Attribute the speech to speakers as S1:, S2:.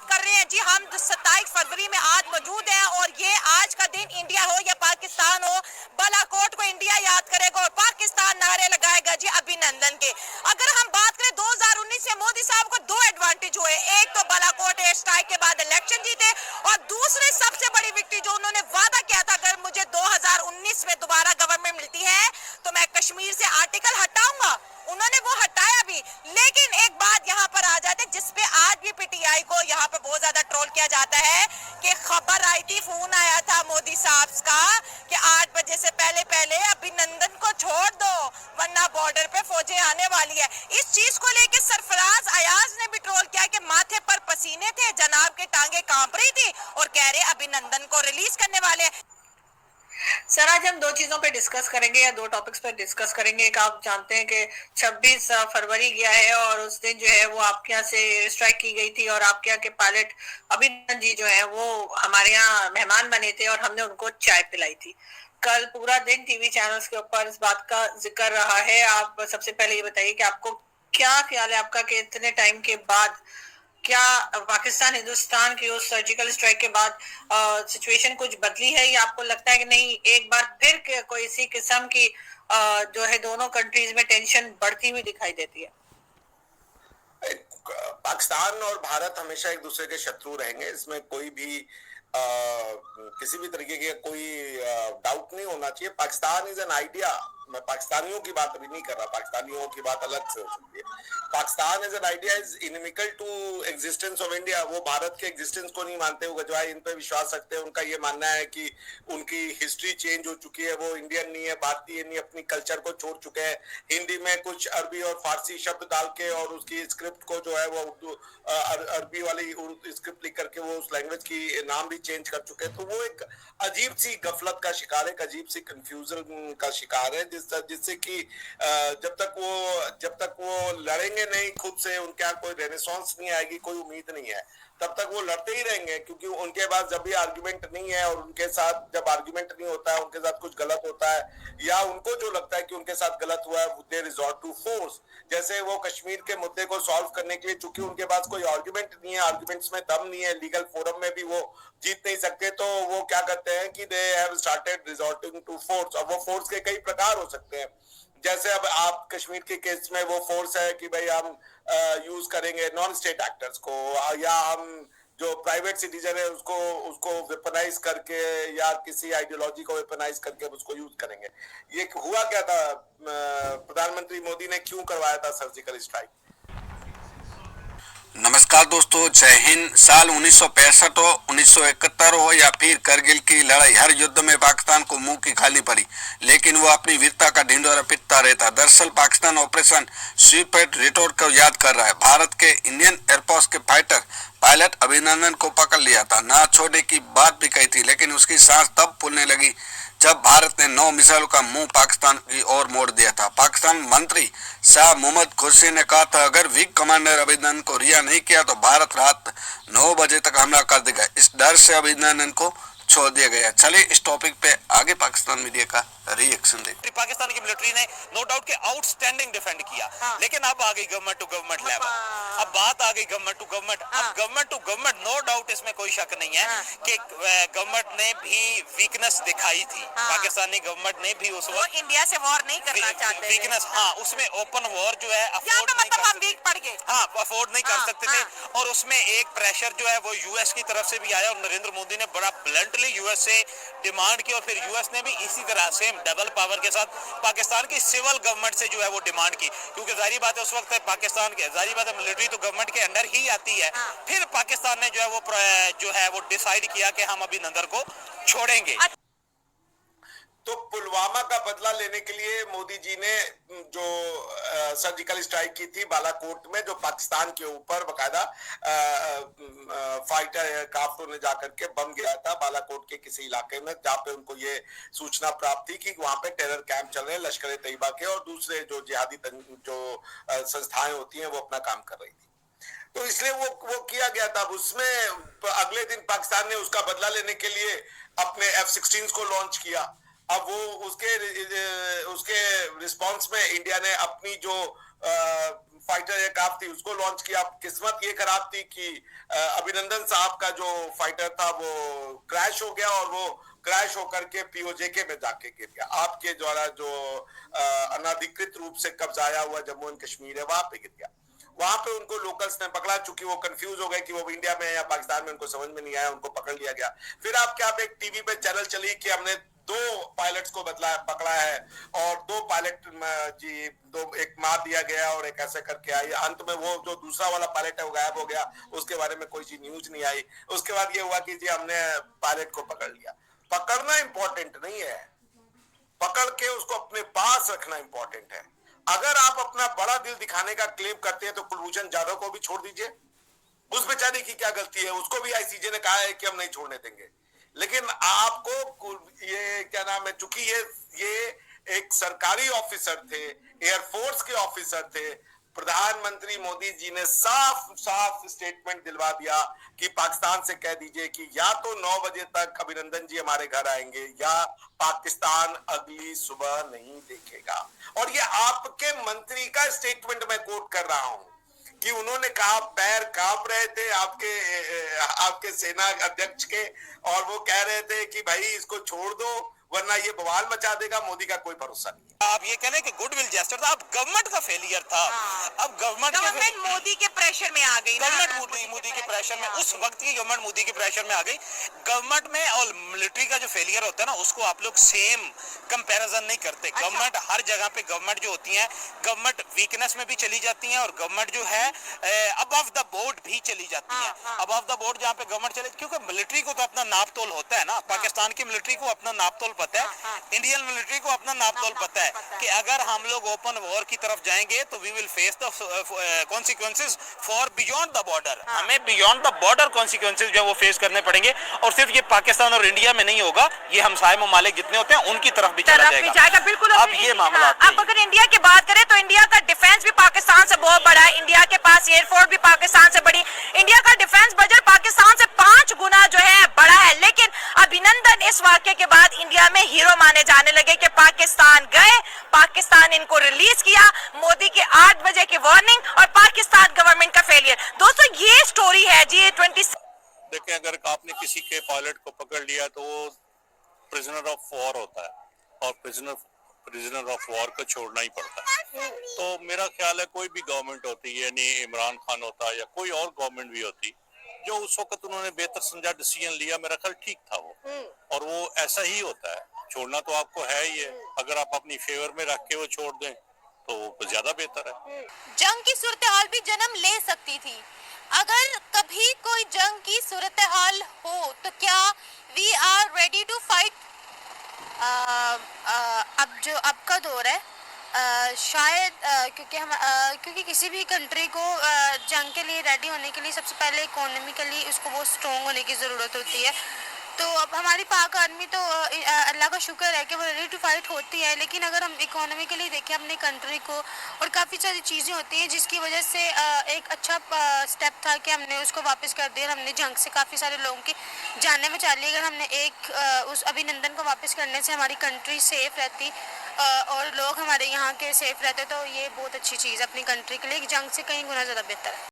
S1: बात कर रहे हैं जी। हम 27 फरवरी में आज मौजूद हैं और ये आज का दिन इंडिया हो या पाकिस्तान हो, बालाकोट को इंडिया याद करेगा और पाकिस्तान नारे लगाएगा जी अभिनंदन के। अगर हम बात करें 2019 से मोदी साहब को दो एडवांटेज हुए, एक तो बालाकोट एयर स्ट्राइक के बाद इलेक्शन जीते और दूसरी सबसे बड़ी विक्ट्री जो उन्होंने वादा किया था, अगर मुझे 2019 में दोबारा गवर्नमेंट मिलती है तो मैं कश्मीर से आर्टिकल हटाऊंगा, उन्होंने वो हटाया भी। लेकिन एक बात यहाँ पर आ जाती है जिसपे आज भी पीटीआई को यहाँ पे बहुत ज्यादा ट्रोल किया जाता है कि खबर आई थी, फोन आया था मोदी साहब का कि 8 बजे से पहले पहले अभिनंदन को छोड़ दो वरना बॉर्डर पे फौजें आने वाली है। इस चीज को लेके सरफराज अयाज ने भी ट्रोल किया कि माथे पर पसीने थे, जनाब के टांगे कांप रही थी और कह रहे अभिनंदन को रिलीज करने वाले हैं।
S2: सर, आज हम दो चीजों पे डिस्कस करेंगे या दो टॉपिक्स पे डिस्कस करेंगे। एक, आप जानते हैं कि 26 फरवरी गया है और उस दिन जो है वो आपके यहाँ से स्ट्राइक की गई थी और आपके यहाँ के पायलट अभिनंदन जी जो है वो हमारे यहाँ मेहमान बने थे और हमने उनको चाय पिलाई थी। कल पूरा दिन टीवी चैनल्स के ऊपर इस बात का जिक्र रहा है। आप सबसे पहले ये बताइए कि आपको क्या ख्याल है आपका कि इतने टाइम के बाद क्या पाकिस्तान हिंदुस्तान की उस सर्जिकल स्ट्राइक के बाद सिचुएशन कुछ बदली है या आपको लगता है कि नहीं, एक बार फिर कोई इसी किस्म की जो है दोनों कंट्रीज में टेंशन बढ़ती हुई दिखाई देती है?
S3: पाकिस्तान और भारत हमेशा एक दूसरे के शत्रु रहेंगे, इसमें कोई भी किसी भी तरीके की कोई डाउट नहीं होना चाहिए। Pakistan is an idea. मैं पाकिस्तानियों की बात अभी नहीं कर रहा, पाकिस्तानियों की बात अलग से हो सकती है। Pakistan as an idea is inimical to existence of India. वो भारत के एग्जिस्टेंस को नहीं मानते, वो गजवाई इन पे विश्वास रखते हैं। उनका ये मानना है कि उनकी हिस्ट्री चेंज हो चुकी है, वो इंडियन नहीं है, भारतीय नहीं, अपनी कल्चर को छोड़ चुके हैं। हिंदी में कुछ अरबी और फारसी शब्द डाल के और उसकी स्क्रिप्ट को जो है वो उर्दू अरबी वाली स्क्रिप्ट लिख करके वो उस लैंग्वेज की नाम भी चेंज कर चुके हैं। तो वो एक अजीब सी गफलत का शिकार है, एक अजीब सी कंफ्यूजन का शिकार है, जिससे कि जब तक वो लड़ेंगे नहीं खुद से, उनके यहाँ कोई रेनेसांस नहीं आएगी, कोई उम्मीद नहीं है, तब तक वो लड़ते ही रहेंगे। क्योंकि उनके पास जब भी आर्गुमेंट नहीं है और उनके साथ जब आर्गुमेंट नहीं होता है, उनके साथ कुछ गलत होता है या उनको जो लगता है कि उनके साथ गलत हुआ है, दे रिजॉर्ट टू फोर्स। जैसे वो कश्मीर के मुद्दे को सॉल्व करने के लिए, चूंकि उनके पास कोई आर्गुमेंट नहीं है, आर्गुमेंट्स में दम नहीं है, लीगल फोरम में भी वो जीत नहीं सकते, तो वो क्या करते हैं कि they have started resorting to force. और वो फोर्स के कई प्रकार हो सकते हैं। जैसे अब आप कश्मीर के केस में वो फोर्स है कि भाई हम यूज करेंगे नॉन स्टेट एक्टर्स को, या हम जो प्राइवेट सिटीजन है उसको वेपनाइज करके या किसी आइडियोलॉजी को वेपनाइज करके उसको यूज करेंगे। ये हुआ क्या था, प्रधानमंत्री मोदी ने क्यों करवाया था सर्जिकल स्ट्राइक?
S4: नमस्कार दोस्तों, जय हिंद। साल 1965 हो, 1971 हो या फिर करगिल की लड़ाई, हर युद्ध में पाकिस्तान को मुंह की खानी पड़ी, लेकिन वो अपनी वीरता का ढिंढोरा पीटता रहता। दरअसल पाकिस्तान ऑपरेशन स्वीपेट रिटोर को याद कर रहा है। भारत के इंडियन एयरफोर्स के फाइटर पायलट अभिनंदन को पकड़ लिया था, ना छोड़ने की बात भी कही थी, लेकिन उसकी सांस तब फूलने लगी जब भारत ने 9 मिसाइलों का मुंह पाकिस्तान की ओर मोड़ दिया था। पाकिस्तान मंत्री शाह मोहम्मद खुर्शी ने कहा था, अगर वीक कमांडर अभिनंदन को रिहा नहीं किया तो भारत रात 9 बजे तक हमला कर देगा। इस डर से अभिनंदन को छोड़ दिया गया। चलिए इस टॉपिक पे आगे पाकिस्तान मीडिया का रिएक्शन देखिए।
S5: पाकिस्तान की मिलिट्री ने नो डाउट के आउटस्टैंडिंग डिफेंड किया, लेकिन अब आ गई गवर्नमेंट टू गवर्नमेंट लेवल। अब बात आ गई गवर्नमेंट टू गवर्नमेंट। अब government to government, no doubt इसमें कोई शक नहीं है कि गवर्नमेंट ने भी वीकनेस दिखाई थी। पाकिस्तानी गवर्नमेंट ने भी उस वक्त
S1: इंडिया से वॉर नहीं करना चाहते
S5: वीकनेस, हाँ, उसमें ओपन वॉर जो है अफोर्ड नहीं कर सकते, हाँ, अफोर्ड नहीं कर सकते थे। और उसमें एक प्रेशर जो है वो यूएस की तरफ से भी आया और नरेंद्र मोदी ने बड़ा ब्लंटली यूएस से डिमांड की और फिर यूएस ने भी इसी तरह से डबल पावर के साथ पाकिस्तान की सिविल गवर्नमेंट से जो है वो डिमांड की। क्योंकि जाहिर बात है उस वक्त पाकिस्तान के, जाहिर बात है मिलिट्री तो गवर्नमेंट के अंडर ही आती है। फिर पाकिस्तान ने जो है वो डिसाइड किया कि हम अभिनंदन को छोड़ेंगे।
S3: तो पुलवामा का बदला लेने के लिए मोदी जी ने जो सर्जिकल स्ट्राइक की थी बालाकोट में, जो पाकिस्तान के ऊपर बकायदा फाइटर एयरक्राफ्टों ने जाकर के बम गिराया था बालाकोट के किसी इलाके में, जहां पे उनको ये सूचना प्राप्त थी कि वहां पे टेरर कैंप चल रहे हैं लश्कर ए तैयबा के और दूसरे जो जिहादी जो संस्थाएं होती हैं वो अपना काम कर रही थी। तो इसलिए वो किया गया था। उसमें अगले दिन पाकिस्तान ने उसका बदला लेने के लिए अपने F-16 को लॉन्च किया। अब वो उसके रिस्पांस में इंडिया ने अपनी जो फाइटर एयरक्राफ्ट थी उसको लॉन्च किया। किस्मत ये खराब थी कि अभिनंदन साहब का जो फाइटर था वो क्रैश हो गया और वो क्रैश होकर के पीओजेके में जाके गिर गया। आपके द्वारा जो अनाधिकृत रूप से कब्जाया हुआ जम्मू एंड कश्मीर है वहां पे गिर गया। वहां पे उनको लोकल्स ने पकड़ा, चूंकि वो कंफ्यूज हो गए कि वो इंडिया में है या पाकिस्तान में, उनको समझ में नहीं आया, उनको पकड़ लिया गया। फिर आपके आप एक टीवी पे चैनल चली कि हमने 2 पायलट्स को पकड़ा है और 2 पायलट जी एक मार दिया गया और एक ऐसे करके आई। अंत में वो जो दूसरा वाला पायलट है वो गायब हो गया, उसके बारे में कोई चीज न्यूज नहीं आई। उसके बाद ये हुआ कि जी हमने पायलट को पकड़ लिया। पकड़ना इंपॉर्टेंट नहीं है, पकड़ के उसको अपने पास रखना इंपॉर्टेंट है। अगर आप अपना बड़ा दिल दिखाने का क्लेम करते हैं तो कुलभूषण जाधव को भी छोड़ दीजिए, उस बेचारे की क्या गलती है, उसको भी आईसीजे ने कहा है कि हम नहीं छोड़ने देंगे। लेकिन आपको ये क्या नाम है, चूंकि ये एक सरकारी ऑफिसर थे, एयरफोर्स के ऑफिसर थे, प्रधानमंत्री मोदी जी ने साफ साफ स्टेटमेंट दिलवा दिया कि पाकिस्तान से कह दीजिए कि या तो 9 बजे तक अभिनंदन जी हमारे घर आएंगे या पाकिस्तान अगली सुबह नहीं देखेगा। और ये आपके मंत्री का स्टेटमेंट मैं कोट कर रहा हूं कि उन्होंने कहा, पैर कांप रहे थे आपके सेना अध्यक्ष के, और वो कह रहे थे कि भाई इसको छोड़ दो वरना ये बवाल मचा देगा, मोदी का कोई भरोसा नहीं है।
S5: आप ये कह रहे हैं कि गुडविल जेस्चर था, अब गवर्नमेंट का फेलियर था। अब
S1: गवर्नमेंट मोदी के प्रेशर में आ गई ना,
S5: गवर्नमेंट मोदी के प्रेशर में, उस वक्त की गवर्नमेंट मोदी के प्रेशर में आ गई। गवर्नमेंट में और मिलिट्री का जो फेलियर होता है ना, उसको आप लोग सेम कंपैरिजन नहीं करते। गवर्नमेंट हर जगह पे गवर्नमेंट जो होती है, गवर्नमेंट वीकनेस में भी चली जाती है और गवर्नमेंट जो है अबव द बोर्ड भी चली जाती है। अबव द बोर्ड जहाँ पे गवर्नमेंट चले, क्योंकि मिलिट्री को तो अपना नाप तोल होता है ना। पाकिस्तान की मिलिट्री को अपना नाप तोल पता है, इंडियन मिलिट्री को अपना नाप तोल पता है कि अगर हम लोग ओपन वॉर की तरफ जाएंगे तो we will face the consequences for beyond the border. हमें बियॉन्ड द बॉर्डर कॉन्सिक्वेंसेस जो वो फेस करने पड़ेंगे। और सिर्फ ये पाकिस्तान और इंडिया में नहीं होगा, ये हमसाय ममालिक जितने होते हैं उनकी तरफ भी चला जाएगा।
S1: बिल्कुल।
S5: अब ये मामला
S1: अब अगर इंडिया की बात करें तो इंडिया का डिफेंस भी पाकिस्तान से बहुत बड़ा है। इंडिया के पास एयरफोर्स भी पाकिस्तान से बड़ी। इंडिया का डिफेंस बजट पाकिस्तान से 5 गुना जो है बड़ा है। लेकिन अभिनंदन इस वाक्य के बाद इंडिया में हीरो माने जाने लगे कि पाकिस्तान गए, पाकिस्तान इनको रिलीज किया, मोदी के 8 बजे की वार्निंग और पाकिस्तान गवर्नमेंट का फेलियर। दोस्तों ये स्टोरी है G20।
S6: देखिए, अगर आपने किसी के पायलट को पकड़ लिया तो वो प्रिजनर ऑफ वॉर होता है और प्रिजनर ऑफ वॉर को छोड़ना ही पड़ता है। तो मेरा ख्याल है कोई भी गवर्नमेंट होती है, यानी इमरान खान होता या कोई और गवर्नमेंट भी होती, जो उस वक्त उन्होंने बेहतर समझा डिसीजन लिया, मेरा ख्याल ठीक था वो, और वो ऐसा ही होता है। छोड़ना तो आपको है ही है, अगर आप अपनी फेवर में रख के वो छोड़ दें तो वो ज्यादा बेहतर है।
S7: जंग की सूरत हाल भी जन्म ले सकती थी। अगर कभी कोई जंग की सूरत हाल हो तो क्या we are ready to fight? अब जो अब का दौर है, शायद क्योंकि किसी भी कंट्री को जंग के लिए रेडी होने के लिए सबसे पहले इकोनॉमिकली उसको बहुत स्ट्रॉन्ग होने की ज़रूरत होती है। तो अब हमारी पाक आर्मी तो अल्लाह का शुक्र है कि वो रेडी टू फाइट होती है। लेकिन अगर हम इकोनॉमिकली देखें अपनी कंट्री को, और काफ़ी सारी चीज़ें होती हैं जिसकी वजह से एक अच्छा स्टेप था कि हमने उसको वापस कर दिया। हमने जंग से काफ़ी सारे लोगों की जानें बचा ली। अगर हमने उस अभिनंदन को वापस करने से हमारी कंट्री सेफ रहती और लोग हमारे यहाँ के सेफ रहते, तो ये बहुत अच्छी चीज़ है अपनी कंट्री के लिए। जंग से कहीं गुना ज़्यादा बेहतर है।